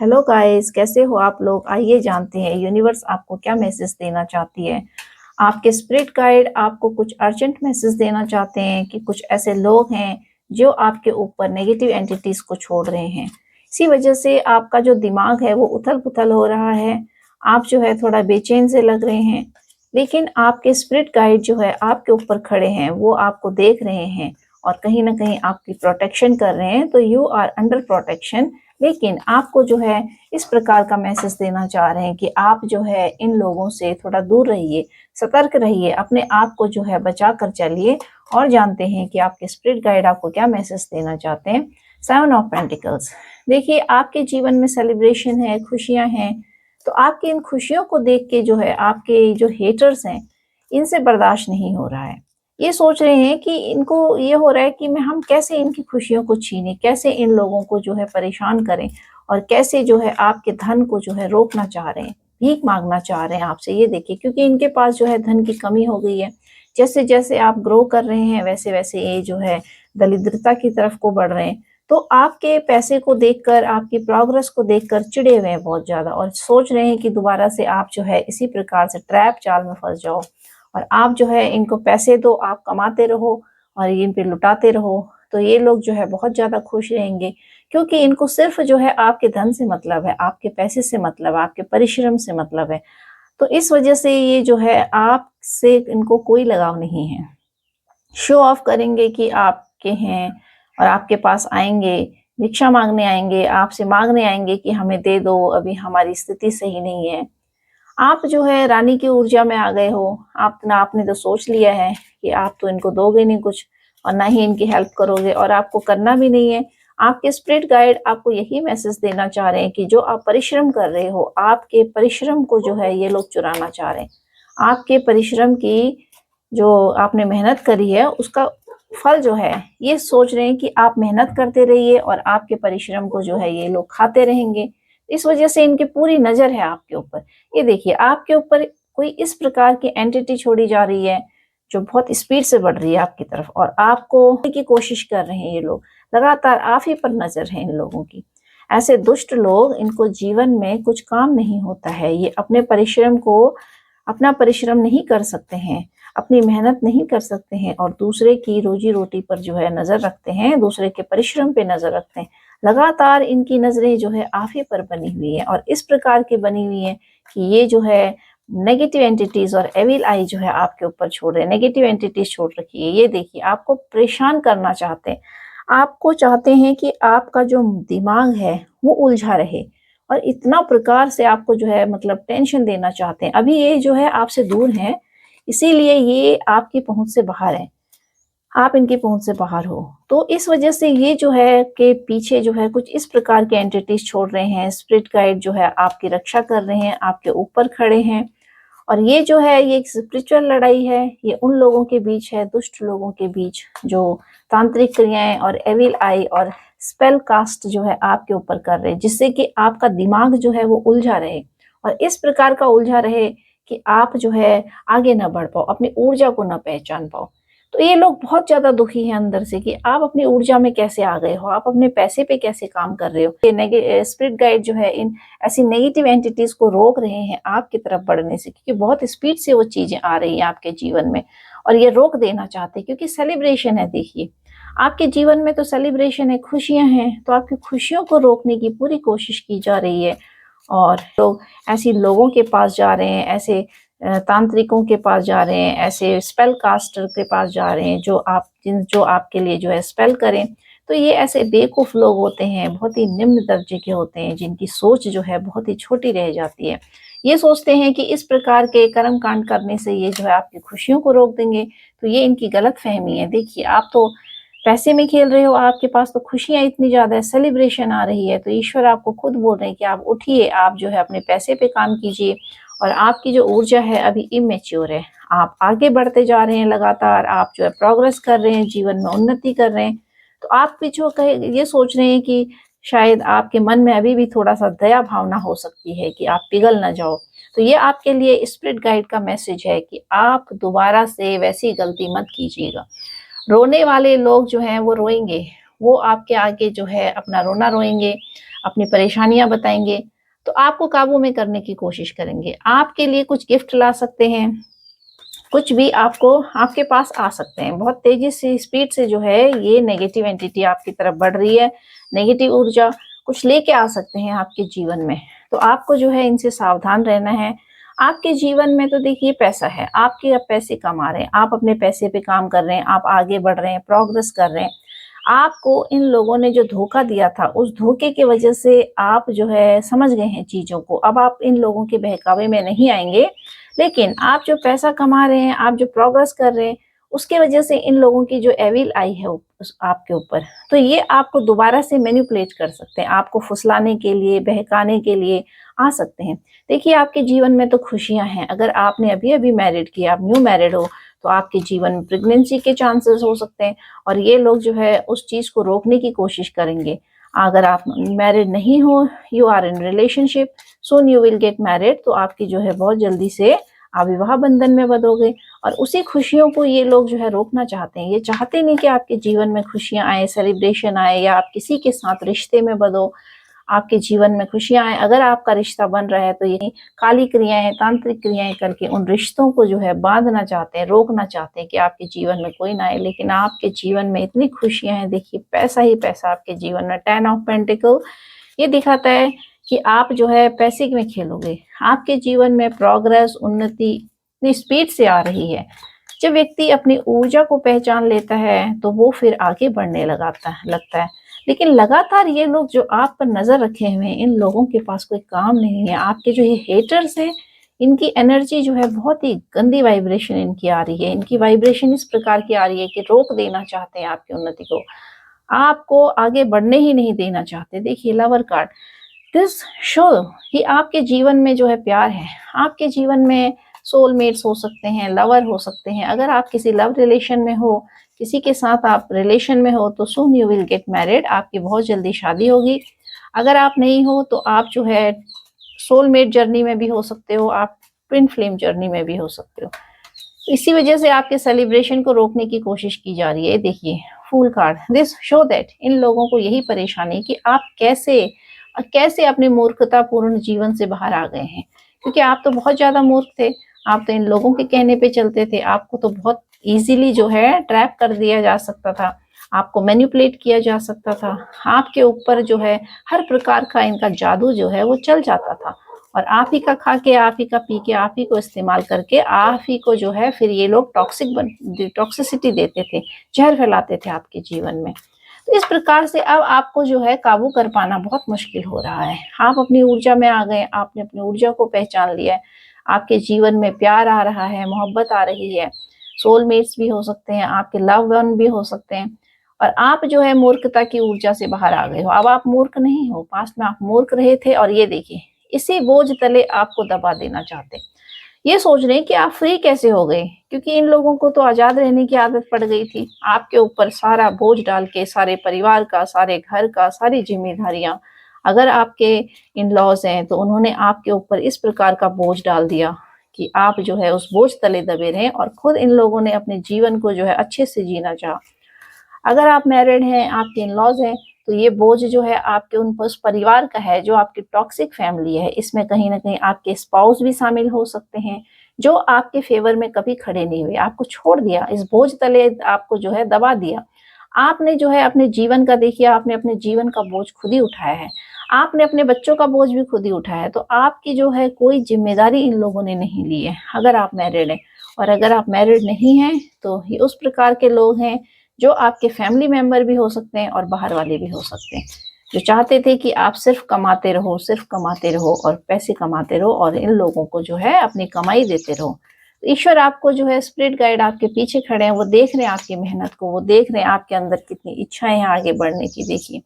Hello guys, कैसे हो आप लोग? आइए जानते हैं यूनिवर्स आपको क्या मैसेज देना चाहती है। आपके स्पिरिट गाइड आपको कुछ अर्जेंट मैसेज देना चाहते हैं कि कुछ ऐसे लोग हैं जो आपके ऊपर नेगेटिव एंटिटीज को छोड़ रहे हैं। इसी वजह से आपका जो दिमाग है वो उथल-पुथल हो रहा है। आप जो है थोड़ा बेचैन से लग रहे हैं। लेकिन आपके स्पिरिट गाइड जो है आपके ऊपर खड़े हैं, वो आपको देख रहे हैं और कहीं न कहीं आपकी प्रोटेक्शन कर रहे हैं। तो यू आर अंडर प्रोटेक्शन। लेकिन आपको जो है इस प्रकार का मैसेज देना चाह रहे हैं कि आप जो है इन लोगों से थोड़ा दूर रहिए, सतर्क रहिए, अपने आप को जो है बचा कर चलिए। और जानते हैं कि आपके स्पिरिट गाइड आपको क्या मैसेज देना चाहते हैं। 7 ऑफ पेंटिकल्स। देखिए, आपके जीवन में सेलिब्रेशन है, खुशियां हैं। तो आपकी इन खुशियों को देख के जो है आपके जो हेटर्स हैं, इनसे बर्दाश्त नहीं हो रहा है। ये सोच रहे हैं कि इनको ये हो रहा है कि मैं हम कैसे इनकी खुशियों को छीनें, कैसे इन लोगों को जो है परेशान करें और कैसे जो है आपके धन को जो है रोकना चाह रहे हैं, भीख माँगना चाह रहे हैं आपसे। ये देखिए, क्योंकि इनके पास जो है धन की कमी हो गई है। जैसे-जैसे आप ग्रो कर रहे हैं, वैसे-वैसे ये जो है दरिद्रता की तरफ को बढ़ रहे हैं। तो आपके पैसे को देखकर, आपकी प्रोग्रेस को देखकर चिढ़े हुए हैं बहुत ज़्यादा और सोच रहे हैं कि दोबारा से आप जो है इसी प्रकार से ट्रैप जाल में फँस जाओ। और आप जो है इनको पैसे दो, आप कमाते रहो और इन पे लुटाते रहो। तो ये लोग जो है बहुत ज़्यादा खुश रहेंगे, क्योंकि इनको सिर्फ़ जो है आपके धन से मतलब है, आपके पैसे से मतलब है, आपके परिश्रम से मतलब है। तो इस वज़ह से ये जो है आपसे इनको कोई लगाव नहीं है। शो ऑफ करेंगे कि आपके हैं और आपके पास आएँगे, भिक्षा माँगने आएँगे, आपसे माँगने आएँगे कि हमें दे दो, अभी हमारी स्थिति सही नहीं है। आप जो है रानी की ऊर्जा में आ गए हो। आपने तो सोच लिया है कि आप तो इनको दोगे नहीं कुछ और ना ही इनकी हेल्प करोगे और आपको करना भी नहीं है। आपके स्पिरिट गाइड आपको यही मैसेज देना चाह रहे हैं कि जो आप परिश्रम कर रहे हो, आपके परिश्रम को जो है ये लोग चुराना चाह रहे हैं। आपके परिश्रम की जो आपने मेहनत करी है उसका फल जो है ये सोच रहे हैं कि आप मेहनत करते रहिए और आपके परिश्रम को जो है ये लोग खाते रहेंगे। इस वजह से इनकी पूरी नज़र है आपके ऊपर। ये देखिए, आपके ऊपर कोई इस प्रकार की एंटिटी छोड़ी जा रही है जो बहुत स्पीड से बढ़ रही है आपकी तरफ और आपको की कोशिश कर रहे हैं ये लोग। लगातार आप ही पर नज़र है इन लोगों की। ऐसे दुष्ट लोग, इनको जीवन में कुछ काम नहीं होता है। ये अपना परिश्रम नहीं कर सकते हैं, अपनी मेहनत नहीं कर सकते हैं और दूसरे की रोजी-रोटी पर जो है नज़र रखते हैं, दूसरे के परिश्रम पे नज़र रखते हैं। लगातार इनकी नज़रें जो है आप ही पर बनी हुई है और इस प्रकार की बनी हुई है कि ये जो है नेगेटिव एंटिटीज और एविल आई जो है आपके ऊपर छोड़ रहे हैं। नेगेटिव एंटिटीज छोड़ रखी है। ये देखिए, आपको परेशान करना चाहते हैं। आपको चाहते हैं कि आपका जो दिमाग है वो उलझा रहे और इतना प्रकार से आपको जो है मतलब टेंशन देना चाहते हैं। अभी ये जो है आपसे दूर हैं, इसीलिए ये आपकी पहुंच से बाहर है। आप इनकी पहुँच से बाहर हो। तो इस वज़ह से ये जो है कि पीछे जो है कुछ इस प्रकार के एंटिटीज़ छोड़ रहे हैं, स्पिरिट गाइड जो है आपकी रक्षा कर रहे हैं, आपके ऊपर खड़े हैं। और ये जो है ये एक स्पिरिचुअल लड़ाई है, ये उन लोगों के बीच है, दुष्ट लोगों के बीच जो तांत्रिक क्रियाएँ और एविल आई और स्पेल कास्ट जो है आपके ऊपर कर रहे हैं, जिससे कि आपका दिमाग जो है वो उलझा रहे और इस प्रकार का उलझा रहे कि आप जो है आगे ना बढ़ पाओ, अपनी ऊर्जा को ना पहचान पाओ। तो ये लोग बहुत ज़्यादा दुखी हैं अंदर से कि आप अपनी ऊर्जा में कैसे आ गए हो, आप अपने पैसे पे कैसे काम कर रहे हो। ये स्पिरिट गाइड जो है इन ऐसी नेगेटिव एंटिटीज़ को रोक रहे हैं आपकी तरफ बढ़ने से, क्योंकि बहुत स्पीड से वो चीज़ें आ रही हैं आपके जीवन में और ये रोक देना चाहते हैं क्योंकि सेलिब्रेशन है। देखिए, आपके जीवन में तो सेलिब्रेशन है, खुशियाँ हैं, तो आपकी खुशियों को रोकने की पूरी कोशिश की जा रही है और लोग ऐसे लोगों के पास जा रहे हैं, ऐसे तांत्रिकों के पास जा रहे हैं, ऐसे स्पेल कास्टर के पास जा रहे हैं जो आपके लिए जो है स्पेल करें। तो ये ऐसे बेवकूफ़ लोग होते हैं, बहुत ही निम्न दर्जे के होते हैं, जिनकी सोच जो है बहुत ही छोटी रह जाती है। ये सोचते हैं कि इस प्रकार के कर्म कांड करने से ये जो है आपकी खुशियों को रोक देंगे, तो ये इनकी गलतफ़हमी है। देखिए, आप तो पैसे में खेल रहे हो, आपके पास तो खुशियाँ इतनी ज़्यादा है, सेलिब्रेशन आ रही है, तो ईश्वर आपको खुद बोल रहे हैं कि आप उठिए, आप जो है अपने पैसे पे काम कीजिए और आपकी जो ऊर्जा है अभी इमैच्योर है। आप आगे बढ़ते जा रहे हैं लगातार, आप जो है प्रोग्रेस कर रहे हैं, जीवन में उन्नति कर रहे हैं। तो आप भी जो कहे ये सोच रहे हैं कि शायद आपके मन में अभी भी थोड़ा-सा दया भावना हो सकती है कि आप पिघल ना जाओ। तो ये आपके लिए स्पिरिट गाइड का मैसेज है कि आप दोबारा से वैसी गलती मत कीजिएगा। रोने वाले लोग जो हैं वो रोएँगे, वो आपके आगे जो है अपना रोना रोएँगे, अपनी परेशानियाँ बताएँगे, तो आपको काबू में करने की कोशिश करेंगे। आपके लिए कुछ गिफ्ट ला सकते हैं, कुछ भी आपको आपके पास आ सकते हैं। बहुत तेज़ी से स्पीड से जो है ये नेगेटिव एंटिटी आपकी तरफ बढ़ रही है, नेगेटिव ऊर्जा कुछ लेके आ सकते हैं आपके जीवन में। तो आपको जो है इनसे सावधान रहना है। आपके जीवन में तो देखिए पैसा है, आपके अब पैसे कमा रहे हैं, आप अपने पैसे पे काम कर रहे हैं, आप आगे बढ़ रहे हैं, प्रोग्रेस कर रहे हैं। आपको इन लोगों ने जो धोखा दिया था, उस धोखे की वजह से आप जो है समझ गए हैं चीज़ों को। अब आप इन लोगों के बहकावे में नहीं आएँगे, लेकिन आप जो पैसा कमा रहे हैं, आप जो प्रोग्रेस कर रहे हैं, उसकी वजह से इन लोगों की जो एविल आई है उस आपके ऊपर, तो ये आपको दोबारा से मैनिपुलेट कर सकते हैं, आपको फुसलाने के लिए, बहकाने के लिए आ सकते हैं। देखिए, आपके जीवन में तो खुशियाँ हैं, अगर आपने अभी-अभी मैरिड किया, आप न्यू मैरिड हो, तो आपके जीवन में प्रेगनेंसी के चांसेस हो सकते हैं और ये लोग जो है उस चीज़ को रोकने की कोशिश करेंगे। अगर आप मैरिड नहीं हो, you are in relationship, soon you will get married, तो आपकी जो है बहुत जल्दी से आप विवाह बंधन में बंधोगे और उसी खुशियों को ये लोग जो है रोकना चाहते हैं। ये चाहते नहीं कि आपके जीवन में खुशियाँ आए, सेलिब्रेशन आए या आप किसी के साथ रिश्ते में बंधो, आपके जीवन में खुशियाँ आएँ। अगर आपका रिश्ता बन रहा है तो ये काली क्रियाएँ, तांत्रिक क्रियाएँ करके उन रिश्तों को जो है बाँधना चाहते हैं, रोकना चाहते हैं कि आपके जीवन में कोई ना आए। लेकिन आपके जीवन में इतनी खुशियाँ हैं, देखिए पैसा ही पैसा आपके जीवन में। 10 ऑफ पेंटिकल ये दिखाता है कि आप जो है पैसे में खेलोगे। आपके जीवन में प्रोग्रेस, उन्नति इतनी स्पीड से आ रही है। जब व्यक्ति अपनी ऊर्जा को पहचान लेता है, तो वो फिर आगे बढ़ने लगता है। लेकिन लगातार ये लोग जो आप पर नज़र रखे हुए हैं, इन लोगों के पास कोई काम नहीं है। आपके जो ये हेटर्स हैं, इनकी एनर्जी जो है बहुत ही गंदी वाइब्रेशन इनकी आ रही है। इनकी वाइब्रेशन इस प्रकार की आ रही है कि रोक देना चाहते हैं आपकी उन्नति को। आपको आगे बढ़ने ही नहीं देना चाहते। देखिए लवर कार्ड, दिस शो कि आपके जीवन में जो है प्यार है, आपके जीवन में सोलमेट्स हो सकते हैं, लवर हो सकते हैं। अगर आप किसी लव रिलेशन में हो, किसी के साथ आप रिलेशन में हो, तो सून यू विल गेट मैरिड, आपकी बहुत जल्दी शादी होगी। अगर आप नहीं हो तो आप जो है सोलमेट जर्नी में भी हो सकते हो, आप ट्विन फ्लेम जर्नी में भी हो सकते हो। इसी वजह से आपके सेलिब्रेशन को रोकने की कोशिश की जा रही है। देखिए fool card, this show that इन लोगों को यही परेशानी कि आप कैसे अपने मूर्खतापूर्ण जीवन से बाहर आ गए हैं, क्योंकि आप तो बहुत ज़्यादा मूर्ख थे। आप तो इन लोगों के कहने पे चलते थे। आपको तो बहुत ईज़िली जो है ट्रैप कर दिया जा सकता था। आपको मैनिपुलेट किया जा सकता था। आपके ऊपर जो है हर प्रकार का इनका जादू जो है वो चल जाता था और आप ही का खा के, आप ही का पी के, आप ही को इस्तेमाल करके, आप ही को जो है फिर ये लोग टॉक्सिसिटी देते थे, ज़हर फैलाते थे आपके जीवन में। तो इस प्रकार से अब आपको जो है काबू कर पाना बहुत मुश्किल हो रहा है। आप अपनी ऊर्जा में आ गए, आपने अपनी ऊर्जा को पहचान लिया है, आपके जीवन में प्यार आ रहा है, मोहब्बत आ रही है, सोलमेट्स भी हो सकते हैं, आपके लव वन भी हो सकते हैं और आप जो है मूर्खता की ऊर्जा से बाहर आ गए हो। अब आप मूर्ख नहीं हो, पास्ट में आप मूर्ख रहे थे और ये देखिए इसी बोझ तले आपको दबा देना चाहते हैं। ये सोच रहे हैं कि आप फ्री कैसे हो गए, क्योंकि इन लोगों को तो आज़ाद रहने की आदत पड़ गई थी। आपके ऊपर सारा बोझ डाल के, सारे परिवार का, सारे घर का, सारी ज़िम्मेदारियाँ, अगर आपके इन-लॉज़ हैं, तो उन्होंने आपके ऊपर इस प्रकार का बोझ डाल दिया कि आप जो है उस बोझ तले दबे रहें और खुद इन लोगों ने अपने जीवन को जो है अच्छे से जीना चाहा। अगर आप मैरिड हैं, आपके इन-लॉज़ हैं, तो ये बोझ जो है आपके उस परिवार का है जो आपकी टॉक्सिक फैमिली है। इसमें कहीं न कहीं आपके स्पाउस भी शामिल हो सकते हैं, जो आपके फ़ेवर में कभी खड़े नहीं हुए, आपको छोड़ दिया, इस बोझ तले आपको जो है दबा दिया। आपने जो है अपने जीवन का, देखिए आपने अपने जीवन का बोझ खुद ही उठाया है। आपने अपने बच्चों का बोझ भी खुद ही उठाया है, तो आपकी जो है कोई ज़िम्मेदारी इन लोगों ने नहीं ली है, अगर आप मैरिड हैं। और अगर आप मैरिड नहीं हैं, तो ये उस प्रकार के लोग हैं जो आपके फैमिली मेंबर भी हो सकते हैं और बाहर वाले भी हो सकते हैं, जो चाहते थे कि आप सिर्फ कमाते रहो और पैसे कमाते रहो और इन लोगों को जो है अपनी कमाई देते रहो। तो ईश्वर आपको जो है स्पिरिट गाइड आपके पीछे खड़े हैं, वो देख रहे हैं आपकी मेहनत को, वो देख रहे हैं आपके अंदर कितनी इच्छाएं हैं आगे बढ़ने की। देखिए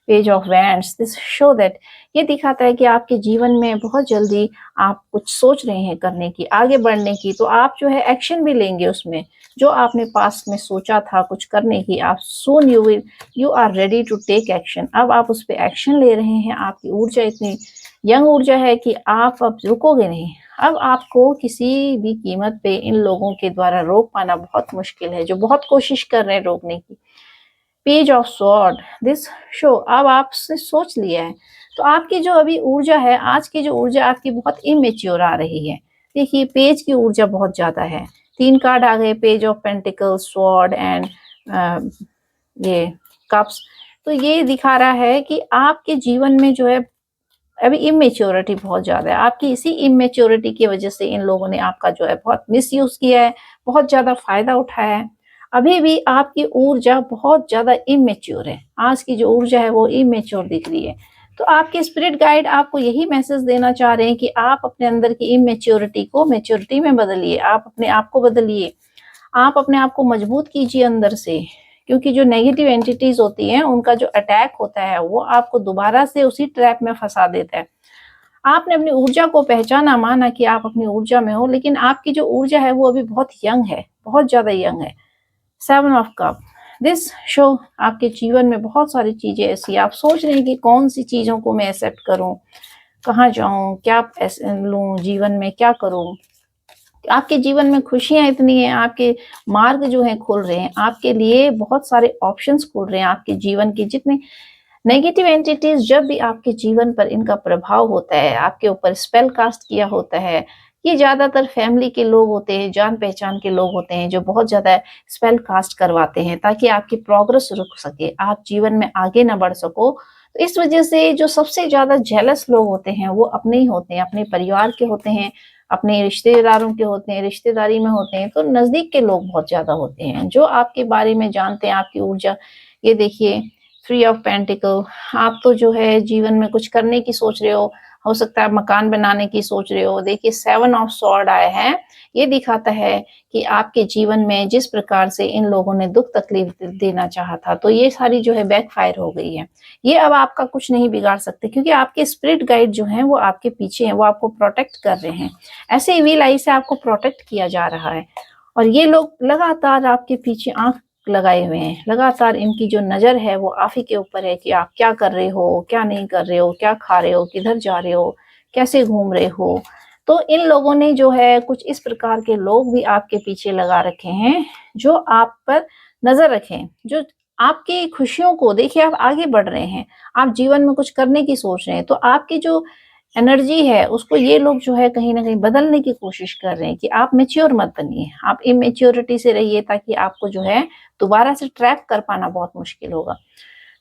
page of wands, this show that ये दिखाता है कि आपके जीवन में बहुत जल्दी आप कुछ सोच रहे हैं करने की, आगे बढ़ने की, तो आप जो है एक्शन भी लेंगे उसमें। जो आपने पास्ट में सोचा था कुछ करने की, आप soon you are ready to take action. अब आप उस पे एक्शन ले रहे हैं। आपकी ऊर्जा इतनी यंग ऊर्जा है कि आप अब रुकोगे नहीं। अब आपको किसी भी कीमत पे इन लोगों के द्वारा रोक पाना बहुत मुश्किल है, जो बहुत कोशिश कर रहे हैं रोकने की। Page of sword, this show, अब आपने सोच लिया है तो आपकी जो अभी ऊर्जा है, आज की जो ऊर्जा आपकी बहुत इमेच्योर आ रही है। देखिए पेज की ऊर्जा बहुत ज्यादा है, 3 कार्ड आ गए, page of pentacle, sword and ये कप्स। तो ये दिखा रहा है कि आपके जीवन में जो है अभी इमेच्योरिटी बहुत ज्यादा है। आपकी इसी इमेच्योरिटी की वजह से इन लोगों ने आपका जो है बहुत मिसयूज किया है, बहुत ज्यादा फायदा उठाया है। अभी भी आपकी ऊर्जा बहुत ज्यादा इमेच्योर है, आज की जो ऊर्जा है वो इमेच्योर दिख रही है। तो आपके स्पिरिट गाइड आपको यही मैसेज देना चाह रहे हैं कि आप अपने अंदर की इमेच्योरिटी को मैच्योरिटी में बदलिए, आप अपने आप को बदलिए, आप अपने आप को मजबूत कीजिए अंदर से। क्योंकि जो नेगेटिव एंटिटीज होती हैं उनका जो अटैक होता है वो आपको दोबारा से उसी ट्रैप में फंसा देता है। आपने अपनी ऊर्जा को पहचाना, माना कि आप अपनी ऊर्जा में हो, लेकिन आपकी जो ऊर्जा है वो अभी बहुत यंग है, बहुत ज्यादा यंग है। 7 ऑफ कप, दिस शो आपके जीवन में बहुत सारी चीजें ऐसी आप सोच रहे हैं कि कौन सी चीजों को मैं एक्सेप्ट करूं, कहाँ जाऊं, क्या लूं, जीवन में क्या करूं। आपके जीवन में खुशियां इतनी हैं, आपके मार्ग जो हैं खुल रहे हैं, आपके लिए बहुत सारे ऑप्शंस खुल रहे हैं। आपके जीवन के जितने नेगेटिव एंटिटीज, जब भी आपके जीवन पर इनका प्रभाव होता है, आपके ऊपर स्पेल कास्ट किया होता है, ये ज्यादातर फैमिली के लोग होते हैं, जान पहचान के लोग होते हैं जो बहुत ज्यादा स्पेल कास्ट करवाते हैं ताकि आपकी प्रोग्रेस रुक सके, आप जीवन में आगे ना बढ़ सको। तो इस वजह से जो सबसे ज्यादा जेलस लोग होते हैं वो अपने ही होते हैं, अपने परिवार के होते हैं, अपने रिश्तेदारों के होते हैं, रिश्तेदारी में होते हैं। तो नजदीक के लोग बहुत ज्यादा होते हैं जो आपके बारे में जानते हैं, आपकी ऊर्जा। ये देखिए 3 ऑफ पेंटिकल, आप तो जो है जीवन में कुछ करने की सोच रहे हो सकता है मकान बनाने की सोच रहे हो। देखिए 7 ऑफ स्वॉर्ड आए हैं, ये दिखाता है कि आपके जीवन में जिस प्रकार से इन लोगों ने दुख तकलीफ देना चाहा था, तो ये सारी जो है बैकफायर हो गई है। ये अब आपका कुछ नहीं बिगाड़ सकते क्योंकि आपके स्पिरिट गाइड जो हैं वो आपके पीछे हैं, वो आपको प्रोटेक्ट कर रहे हैं। ऐसे इविल आई से आपको प्रोटेक्ट किया जा रहा है और ये लोग लगातार आपके पीछे आंख लगाए हुए हैं, लगातार इनकी जो नजर है वो आप ही के ऊपर है कि आप क्या कर रहे हो, क्या नहीं कर रहे हो, क्या खा रहे हो, किधर जा रहे हो, कैसे घूम रहे हो। तो इन लोगों ने जो है कुछ इस प्रकार के लोग भी आपके पीछे लगा रखे हैं जो आप पर नजर रखें, जो आपकी खुशियों को देखिए, आप आगे बढ़ रहे हैं, आप जीवन में कुछ करने की सोच रहे हैं, तो आपकी जो एनर्जी है उसको ये लोग जो है कहीं ना कहीं बदलने की कोशिश कर रहे हैं कि आप मेच्योर मत बनिए, आप इमेच्योरिटी से रहिए ताकि आपको जो है दोबारा से ट्रैप कर पाना बहुत मुश्किल होगा।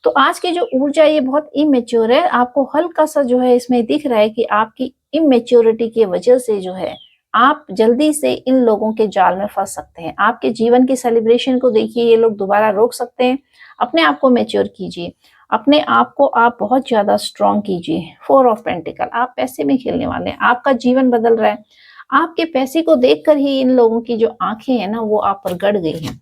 तो आज की जो ऊर्जा ये बहुत इमेच्योर है, आपको हल्का सा जो है इसमें दिख रहा है कि आपकी इमेच्योरिटी की वजह से जो है आप जल्दी से इन लोगों के जाल में फंस सकते हैं। आपके जीवन की सेलिब्रेशन को देखिए, ये लोग दोबारा रोक सकते हैं। अपने आप को मेच्योर कीजिए, अपने आप को आप बहुत ज्यादा स्ट्रॉन्ग कीजिए। 4 ऑफ पेंटिकल, आप पैसे में खेलने वाले हैं, आपका जीवन बदल रहा है। आपके पैसे को देखकर ही इन लोगों की जो आंखें हैं ना वो आप पर गड़ गई हैं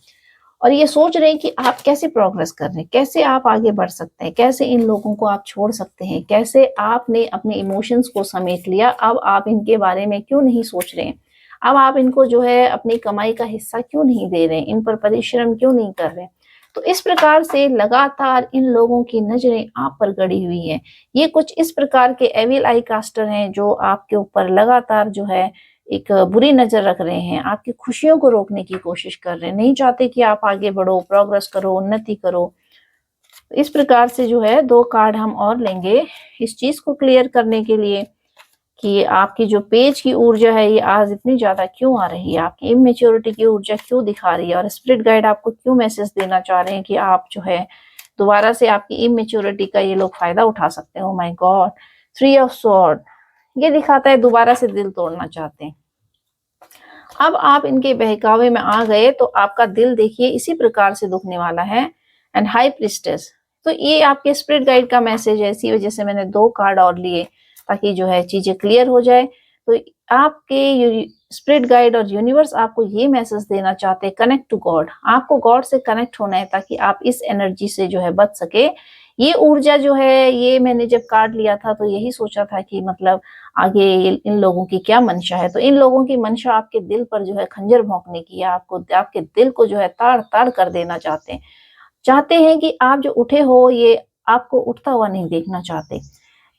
और ये सोच रहे हैं कि आप कैसे प्रोग्रेस कर रहे हैं, कैसे आप आगे बढ़ सकते हैं, कैसे इन लोगों को आप छोड़ सकते हैं, कैसे आपने अपने इमोशंस को समेट लिया, अब आप इनके बारे में क्यों नहीं सोच रहे हैं, अब आप इनको जो है अपनी कमाई का हिस्सा क्यों नहीं दे रहे हैं, इन पर परिश्रम क्यों नहीं कर रहे हैं। तो इस प्रकार से लगातार इन लोगों की नजरें आप पर गड़ी हुई हैं। ये कुछ इस प्रकार के एविल आई कास्टर हैं जो आपके ऊपर लगातार जो है एक बुरी नजर रख रहे हैं, आपकी खुशियों को रोकने की कोशिश कर रहे हैं, नहीं चाहते कि आप आगे बढ़ो, प्रोग्रेस करो, उन्नति करो। इस प्रकार से जो है 2 कार्ड हम और लेंगे इस चीज को क्लियर करने के लिए कि आपकी जो पेज की ऊर्जा है ये आज इतनी ज्यादा क्यों आ रही है, आपकी इमेच्योरिटी की ऊर्जा क्यों दिखा रही है और स्पिरिट गाइड आपको क्यों मैसेज देना चाह रहे हैं कि आप जो है दोबारा से आपकी इमेच्योरिटी का ये लोग फायदा उठा सकते हैं। Oh my God, 3 of sword, ये दिखाता है दोबारा से दिल तोड़ना चाहते हैं। अब आप इनके बहकावे में आ गए तो आपका दिल देखिए इसी प्रकार से दुखने वाला है। एंड हाई प्रिस्टेस, तो ये आपके स्पिरिट गाइड का मैसेज है, इसी वजह से मैंने 2 कार्ड और लिए ताकि जो है चीजें क्लियर हो जाए। तो आपके स्पिरिट गाइड और यूनिवर्स आपको ये मैसेज देना चाहते हैं, कनेक्ट टू गॉड, आपको गॉड से कनेक्ट होना है ताकि आप इस एनर्जी से जो है बच सके। ये ऊर्जा जो है, ये मैंने जब कार्ड लिया था तो यही सोचा था कि मतलब आगे इन लोगों की क्या मंशा है। तो इन लोगों की मंशा आपके दिल पर जो है खंजर भोंकने की है, आपको आपके दिल को जो है ताड़ ताड़ कर देना चाहते हैं। चाहते हैं कि आप जो उठे हो ये आपको उठता हुआ नहीं देखना चाहते,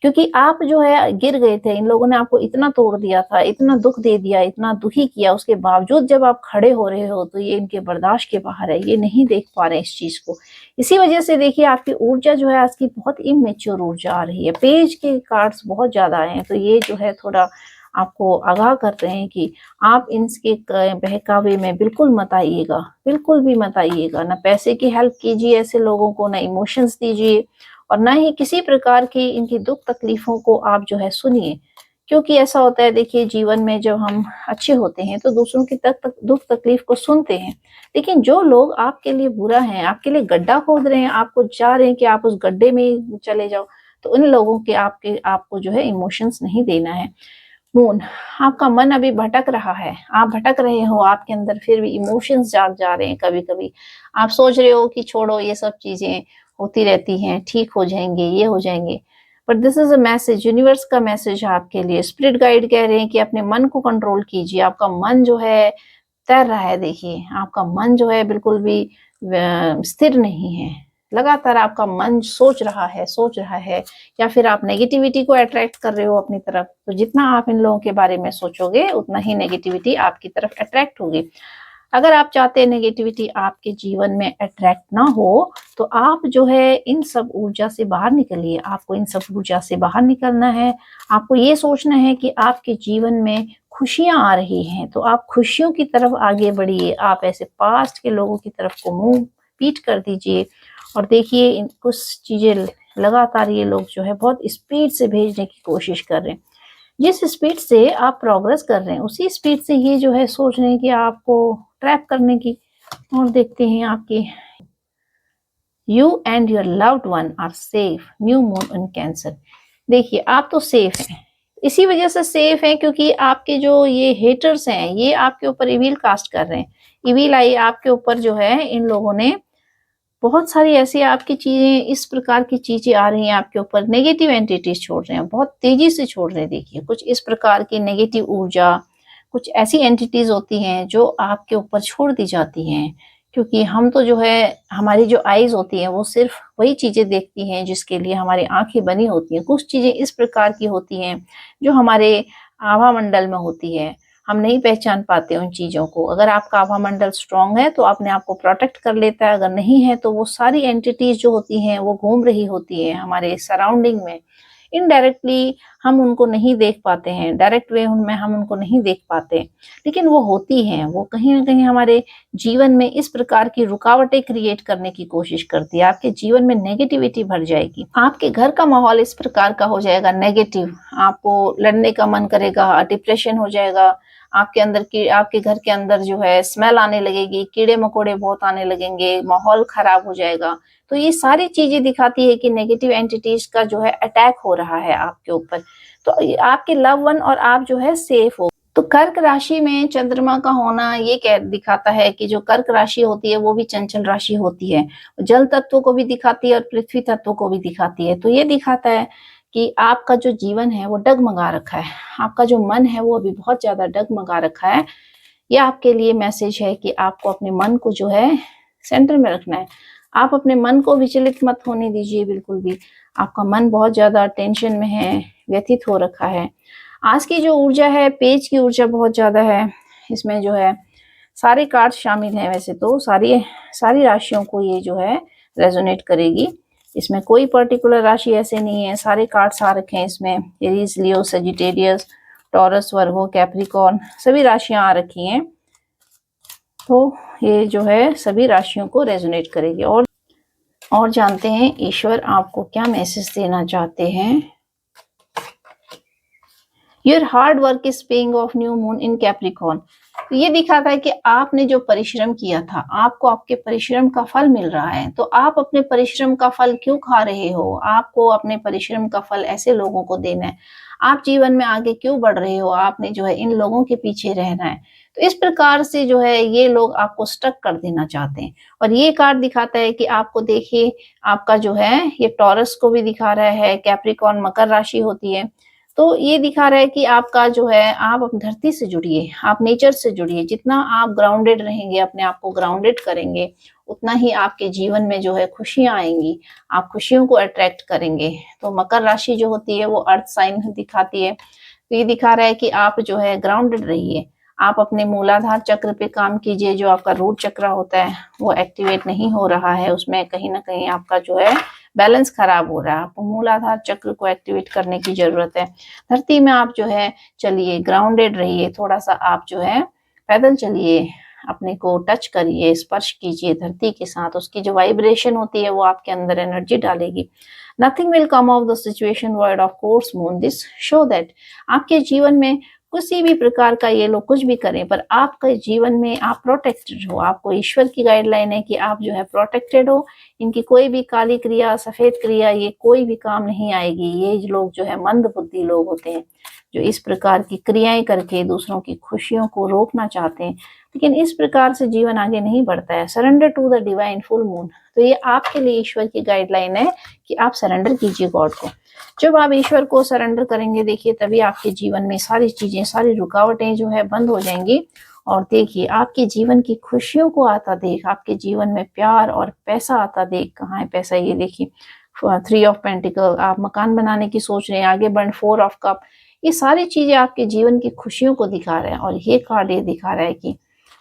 क्योंकि आप जो है गिर गए थे, इन लोगों ने आपको इतना तोड़ दिया था, इतना दुःख दे दिया, इतना दुखी किया, उसके बावजूद जब आप खड़े हो रहे हो तो ये इनके बर्दाश्त के बाहर है, ये नहीं देख पा रहे इस चीज़ को। इसी वजह से देखिए आपकी ऊर्जा जो है आज की बहुत इमैच्योर ऊर्जा आ रही है, पेज के कार्ड्स बहुत ज़्यादा आए हैं, तो ये जो है थोड़ा आपको आगाह कर रहे हैं कि आप इनके बहकावे में बिल्कुल मत आइएगा, बिल्कुल भी मत आइएगा। ना पैसे की हेल्प कीजिए ऐसे लोगों को, ना इमोशंस दीजिए और ना ही किसी प्रकार की इनकी दुख तकलीफों को आप जो है सुनिए। क्योंकि ऐसा होता है देखिए जीवन में जब हम अच्छे होते हैं तो दूसरों की दुख तकलीफ को सुनते हैं, लेकिन जो लोग आपके लिए बुरा है, आपके लिए गड्ढा खोद रहे हैं, आपको चाह रहे हैं कि आप उस गड्ढे में ही चले जाओ, तो उन लोगों के आपको जो है इमोशंस नहीं देना है। मून, आपका मन अभी भटक रहा है, आप भटक रहे हो, आपके अंदर फिर भी इमोशंस जाग जा रहे हैं कभी-कभी। आप सोच रहे हो कि छोड़ो ये सब चीज़ें होती रहती हैं, ठीक हो जाएँगे, ये हो जाएँगे। But this is a message, universe का मैसेज है आपके लिए। स्पिरिट गाइड कह रहे हैं कि अपने मन को कंट्रोल कीजिए, आपका मन जो है तैर रहा है देखिए, आपका मन जो है बिल्कुल भी स्थिर नहीं है। लगातार आपका मन सोच रहा है या फिर आप नेगेटिविटी को अट्रैक्ट कर रहे हो अपनी तरफ। तो जितना आप इन लोगों के बारे में सोचोगे, उतना ही नेगेटिविटी आपकी तरफ अट्रैक्ट होगी। अगर आप चाहते हैं नेगेटिविटी आपके जीवन में अट्रैक्ट ना हो, तो आप जो है इन सब ऊर्जा से बाहर निकलिए। आपको इन सब ऊर्जा से बाहर निकलना है। आपको ये सोचना है कि आपके जीवन में खुशियाँ आ रही हैं, तो आप खुशियों की तरफ आगे बढ़िए। आप ऐसे पास्ट के लोगों की तरफ को मुँह पीट कर दीजिए और देखिए इन कुछ चीज़ें लगातार ये लोग जो है बहुत स्पीड से भेजने की कोशिश कर रहे हैं। जिस स्पीड से आप प्रोग्रेस कर रहे हैं, उसी स्पीड से ये जो है सोच रहे हैं कि आपको ट्रैप करने की। और देखते हैं आपकी you and your loved one are safe, new moon in Cancer. देखिए आप तो सेफ हैं, इसी वजह से सेफ हैं क्योंकि आपके जो ये हेटर्स हैं, ये आपके ऊपर इविल कास्ट कर रहे हैं। इविल आई आपके ऊपर जो है, इन लोगों ने बहुत सारी ऐसी आपकी चीज़ें, इस प्रकार की चीज़ें आ रही हैं आपके ऊपर, नेगेटिव एंटिटीज़ छोड़ रहे हैं, बहुत तेज़ी से छोड़ रहे हैं। देखिए, कुछ इस प्रकार की नेगेटिव ऊर्जा, कुछ ऐसी एंटिटीज़ होती हैं जो आपके ऊपर छोड़ दी जाती हैं। क्योंकि हम तो जो है, हमारी जो आइज़ होती हैं, वो सिर्फ़ वही चीज़ें देखती हैं जिसके लिए हमारी आँखें बनी होती हैं। कुछ चीज़ें इस प्रकार की होती हैं जो हमारे आभा मंडल में होती है, हम नहीं पहचान पाते उन चीज़ों को। अगर आपका आभा मंडल स्ट्रॉन्ग है तो अपने आप को प्रोटेक्ट कर लेता है, अगर नहीं है तो वो सारी एंटिटीज़ जो होती हैं वो घूम रही होती हैं हमारे सराउंडिंग में। इनडायरेक्टली हम उनको नहीं देख पाते हैं, डायरेक्ट वे में हम उनको नहीं देख पाते, लेकिन वो होती हैं। वो कहीं न कहीं हमारे जीवन में इस प्रकार की रुकावटें क्रिएट करने की कोशिश करती है। आपके जीवन में नेगेटिविटी भर जाएगी। आपके घर का माहौल इस प्रकार का हो जाएगा नेगेटिव, आपको लड़ने का मन करेगा, डिप्रेशन हो जाएगा, आपके घर के अंदर जो है स्मेल आने लगेगी, कीड़े-मकोड़े बहुत आने लगेंगे, माहौल खराब हो जाएगा। तो ये सारी चीज़ें दिखाती है कि नेगेटिव एंटिटीज़ का जो है अटैक हो रहा है आपके ऊपर। तो आपके लव वन और आप जो है सेफ हो। तो कर्क राशि में चंद्रमा का होना ये कह दिखाता है कि जो कर्क राशि होती है वो भी चंचल राशि होती है। जल तत्व को भी दिखाती है और पृथ्वी तत्व को भी दिखाती है। तो ये दिखाता है कि आपका जो जीवन है वो डगमगा रखा है। आपका जो मन है वो अभी बहुत ज़्यादा डगमगा रखा है। ये आपके लिए मैसेज है कि आपको अपने मन को जो है सेंटर में रखना है। आप अपने मन को विचलित मत होने दीजिए बिल्कुल भी। आपका मन बहुत ज़्यादा टेंशन में है, व्यथित हो रखा है। आज की जो ऊर्जा है, पेज की ऊर्जा बहुत ज़्यादा है। इसमें जो है सारे कार्ड्स शामिल हैं, वैसे तो सारी राशियों को ये जो है रेजोनेट करेगी। इसमें कोई पर्टिकुलर राशि ऐसे नहीं है, सारे कार्ड्स आ रखे हैं इसमें। एरीज, लियो, सजिटेरियस, टॉरस, वर्गो, कैप्रिकॉर्न, सभी राशियां आ रखी हैं। तो ये जो है सभी राशियों को रेजोनेट करेगी। और जानते हैं ईश्वर आपको क्या मैसेज देना चाहते हैं। Your hard work is paying off, new moon in Capricorn. तो ये दिखाता है कि आपने जो परिश्रम किया था, आपको आपके परिश्रम का फल मिल रहा है। तो आप अपने परिश्रम का फल क्यों खा रहे हो? आपको अपने परिश्रम का फल ऐसे लोगों को देना है। आप जीवन में आगे क्यों बढ़ रहे हो? आपने जो है इन लोगों के पीछे रहना है। तो इस प्रकार से जो है ये लोग आपको स्टक कर देना चाहते हैं। और ये कार्ड दिखाता है कि आपको देखिए, आपका जो है ये टॉरस को भी दिखा रहा है, कैप्रिकॉर्न मकर राशि होती है। तो ये दिखा रहा है कि आपका जो है आप धरती से जुड़िए, आप नेचर से जुड़िए। जितना आप ग्राउंडेड रहेंगे, अपने आप को ग्राउंडेड करेंगे, उतना ही आपके जीवन में जो है खुशियाँ आएँगी, आप खुशियों को अट्रैक्ट करेंगे। तो मकर राशि जो होती है वो अर्थ साइन दिखाती है। तो ये दिखा रहा है कि आप जो है ग्राउंडेड रहिए, आप अपने मूलाधार चक्र पे काम कीजिए। जो आपका रूट चक्र होता है वो एक्टिवेट नहीं हो रहा है, उसमें कहीं न कहीं आपका जो है बैलेंस खराब हो रहा है। आपको मूलाधार चक्र को एक्टिवेट करने की ज़रूरत है। धरती में आप जो है चलिए, ग्राउंडेड रहिए, थोड़ा-सा आप जो है पैदल चलिए, अपने को टच करिए, स्पर्श कीजिए धरती के साथ। उसकी जो वाइब्रेशन होती है वो आपके अंदर एनर्जी डालेगी। Nothing will come of the situation word of course moon this show that आपके जीवन में किसी भी प्रकार का ये लोग कुछ भी करें, पर आपके जीवन में आप प्रोटेक्टेड हो। आपको ईश्वर की गाइडलाइन है कि आप जो है प्रोटेक्टेड हो। इनकी कोई भी काली क्रिया, सफेद क्रिया, ये कोई भी काम नहीं आएगी। ये लोग जो है मंद बुद्धि लोग होते हैं, जो इस प्रकार की क्रियाएं करके दूसरों की खुशियों को रोकना चाहते हैं, लेकिन इस प्रकार से जीवन आगे नहीं बढ़ता है। Surrender to the divine full moon, तो ये आपके लिए ईश्वर की गाइडलाइन है कि आप सरेंडर कीजिए गॉड को। जब आप ईश्वर को सरेंडर करेंगे, देखिए तभी आपके जीवन में सारी चीजें, सारी रुकावटें जो है बंद हो जाएंगी। और देखिए आपके जीवन की खुशियों को आता देख, आपके जीवन में प्यार और पैसा आता देख। कहाँ है पैसा, ये देखिए 3 ऑफ पेंटिकल, आप मकान बनाने की सोच रहे हैं, आगे बढ़ 4 ऑफ कप, ये सारी चीजें आपके जीवन की खुशियों को दिखा रहे हैं। और ये कार्ड ये दिखा रहा है कि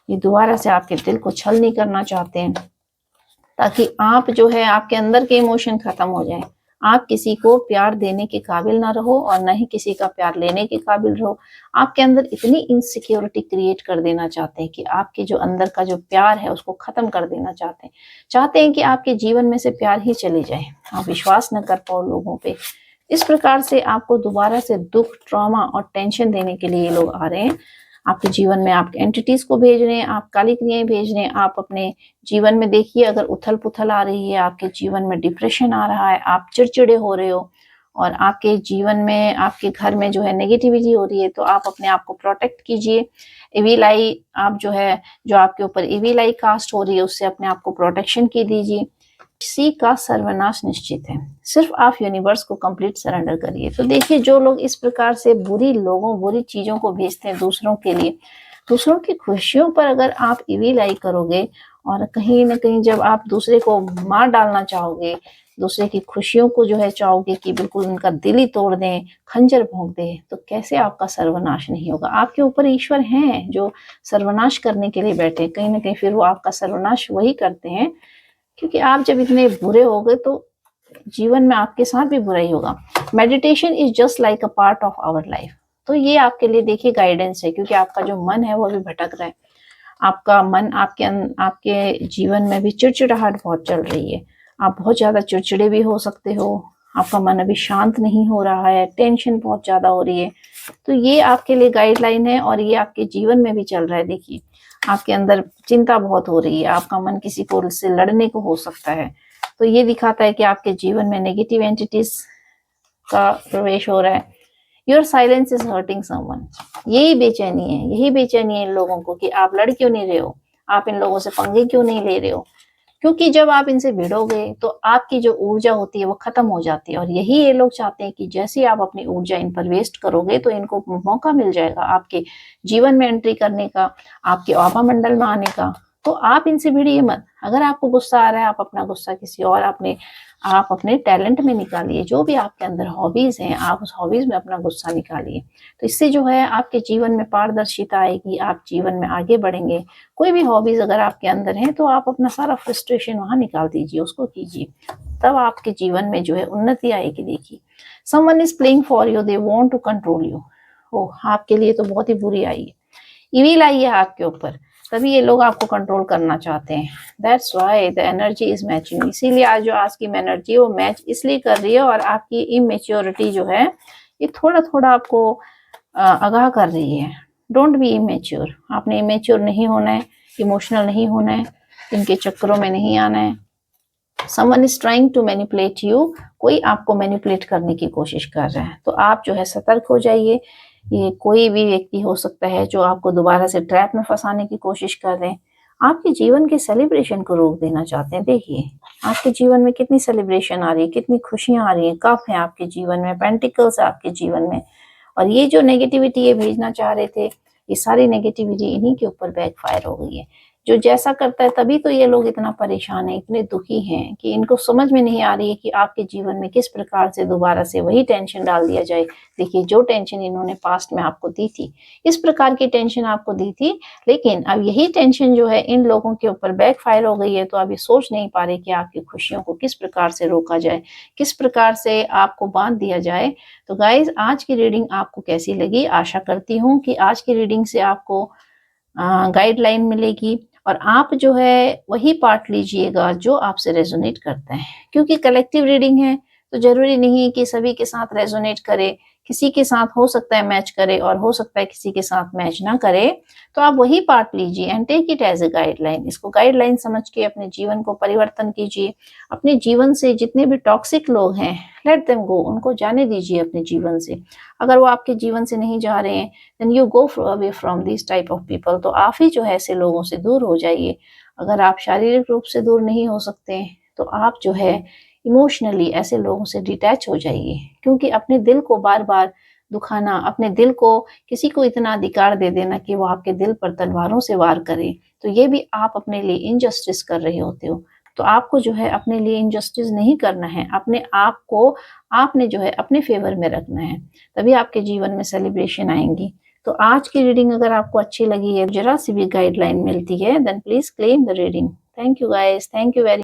ये दोबारा से आपके दिल को छल नहीं करना चाहते हैं, ताकि आप जो है आपके अंदर के इमोशन खत्म हो जाए। आप किसी को प्यार देने के काबिल ना रहो और ना ही किसी का प्यार लेने के काबिल रहो। आपके अंदर इतनी इनसिक्योरिटी क्रिएट कर देना चाहते हैं कि आपके जो अंदर का जो प्यार है उसको खत्म कर देना चाहते हैं कि आपके जीवन में से प्यार ही चले जाए, आप विश्वास न कर पाओ लोगों पे। इस प्रकार से आपको दोबारा से दुख, ट्रॉमा और टेंशन देने के लिए ये लोग आ रहे हैं। आपके जीवन में आप एंटिटीज को भेज रहे हैं, आप काली क्रियाएं भेज रहे हैं। आप अपने जीवन में देखिए, अगर उथल पुथल आ रही है, आपके जीवन में डिप्रेशन आ रहा है, आप चिड़चिड़े हो रहे हो, और आपके जीवन में, आपके घर में जो है नेगेटिविटी हो रही है, तो आप अपने आप को प्रोटेक्ट कीजिए। इविल आई, आप जो है, जो आपके ऊपर इविल आई कास्ट हो रही है, उससे अपने आप को प्रोटेक्शन की दीजिए। किसी का सर्वनाश निश्चित है, सिर्फ आप यूनिवर्स को कंप्लीट सरेंडर करिए। तो देखिए, जो लोग इस प्रकार से बुरी चीजों को भेजते हैं दूसरों के लिए, दूसरों की खुशियों पर अगर आप इविल आई करोगे, और कहीं ना कहीं जब आप दूसरे को मार डालना चाहोगे, दूसरे की खुशियों को जो है चाहोगे कि बिल्कुल उनका दिल ही तोड़ दें, खंजर भोंक दें, तो कैसे आपका सर्वनाश नहीं होगा। आपके ऊपर ईश्वर हैं जो सर्वनाश करने के लिए बैठे, कहीं ना कहीं फिर वो आपका सर्वनाश वही करते हैं, क्योंकि आप जब इतने बुरे हो गए तो जीवन में आपके साथ भी बुरा ही होगा। Meditation is just like a part of our life. तो ये आपके लिए देखिए गाइडेंस है, क्योंकि आपका जो मन है वो अभी भटक रहा है। आपका मन, आपके जीवन में भी चिड़चिड़ाहट बहुत चल रही है, आप बहुत ज्यादा चिड़चिड़े भी हो सकते हो। आपका मन अभी शांत नहीं हो रहा है, टेंशन बहुत ज्यादा हो रही है। तो ये आपके लिए गाइडलाइन है, और ये आपके जीवन में भी चल रहा है। देखिए, आपके अंदर चिंता बहुत हो रही है, आपका मन किसी को से लड़ने को हो सकता है। तो ये दिखाता है कि आपके जीवन में नेगेटिव एंटिटीज का प्रवेश हो रहा है। Your silence is hurting someone, यही बेचैनी है इन लोगों को कि आप लड़ क्यों नहीं रहे हो, आप इन लोगों से पंगे क्यों नहीं ले रहे हो। क्योंकि जब आप इनसे भिड़ोगे तो आपकी जो ऊर्जा होती है वो खत्म हो जाती है, और यही ये लोग चाहते हैं कि जैसे ही आप अपनी ऊर्जा इन पर वेस्ट करोगे तो इनको मौका मिल जाएगा आपके जीवन में एंट्री करने का, आपके आभा मंडल में आने का। तो आप इनसे भिड़िए मत। अगर आपको गुस्सा आ रहा है, आप अपना गुस्सा किसी और आप अपने टैलेंट में निकालिए। जो भी आपके अंदर हॉबीज हैं, आप उस हॉबीज में अपना गुस्सा निकालिए। तो इससे जो है आपके जीवन में पारदर्शिता आएगी, आप जीवन में आगे बढ़ेंगे। कोई भी हॉबीज अगर आपके अंदर है तो आप अपना सारा फ्रस्ट्रेशन वहां निकाल दीजिए, उसको कीजिए, तब आपके जीवन में जो है उन्नति आएगी। देखिए, someone is playing for you, they want to control you. ओह, आपके लिए तो बहुत ही बुरी आई है, इविल आई है आपके ऊपर, तभी ये लोग आपको कंट्रोल करना चाहते हैं। That's why the energy is matching. इसीलिए आज की एनर्जी वो मैच इसलिए कर रही है, और आपकी इमेच्योरिटी जो है ये थोड़ा थोड़ा आपको आगाह कर रही है। डोंट बी इमेच्योर, आपने इमेच्योर नहीं होना है, इमोशनल नहीं होना है, इनके चक्करों में नहीं आना है। Someone is trying to manipulate you, कोई आपको मैनिपुलेट करने की कोशिश कर रहा है। तो आप जो है सतर्क हो जाइए। ये कोई भी व्यक्ति हो सकता है जो आपको दोबारा से ट्रैप में फंसाने की कोशिश कर रहे हैं, आपके जीवन के सेलिब्रेशन को रोक देना चाहते हैं। देखिए, आपके जीवन में कितनी सेलिब्रेशन आ रही है, कितनी खुशियां आ रही है, कप है आपके जीवन में, पेंटिकल्स है आपके जीवन में। और ये जो नेगेटिविटी ये भेजना चाह रहे थे, ये सारी नेगेटिविटी इन्हीं के ऊपर बैकफायर हो गई है। जो जैसा करता है तभी तो ये लोग इतना परेशान हैं, इतने दुखी हैं कि इनको समझ में नहीं आ रही है कि आपके जीवन में किस प्रकार से दोबारा से वही टेंशन डाल दिया जाए। देखिए, जो टेंशन इन्होंने पास्ट में आपको दी थी, इस प्रकार की टेंशन आपको दी थी, लेकिन अब यही टेंशन जो है इन लोगों के ऊपर बैकफायर हो गई है, तो अब ये सोच नहीं पा रहे कि आपकी खुशियों को किस प्रकार से रोका जाए, किस प्रकार से आपको बांध दिया जाए। तो गाइज, आज की रीडिंग आपको कैसी लगी? आशा करती हूँ कि आज की रीडिंग से आपको गाइडलाइन मिलेगी और आप जो है वही पार्ट लीजिएगा जो आपसे रेजोनेट करता है, क्योंकि कलेक्टिव रीडिंग है तो जरूरी नहीं कि सभी के साथ रेजोनेट करे। किसी के साथ हो सकता है मैच करे और हो सकता है किसी के साथ मैच ना करे, तो आप वही पार्ट लीजिए and take it as a guideline. इसको गाइडलाइन समझ के अपने जीवन को परिवर्तन कीजिए। अपने जीवन से जितने भी टॉक्सिक लोग हैं, लेट देम गो, उनको जाने दीजिए अपने जीवन से। अगर वो आपके जीवन से नहीं जा रहे हैं, then you go away from this type of people. तो आप ही जो है ऐसे लोगों से दूर हो जाइए। अगर आप शारीरिक रूप से दूर नहीं हो सकते, तो आप जो है इमोशनली ऐसे लोगों से डिटैच हो जाइए, क्योंकि अपने दिल को बार बार दुखाना, अपने दिल को किसी को इतना अधिकार दे देना कि वो आपके दिल पर तलवारों से वार करे, तो ये भी आप अपने लिए इनजस्टिस कर रहे होते हो। तो आपको जो है अपने लिए इनजस्टिस नहीं करना है, अपने आप को आपने जो है अपने फेवर में रखना है, तभी आपके जीवन में सेलिब्रेशन आएंगी। तो आज की रीडिंग अगर आपको अच्छी लगी है, जरा सी भी गाइडलाइन मिलती है, then please claim the reading. Thank you guys, thank you very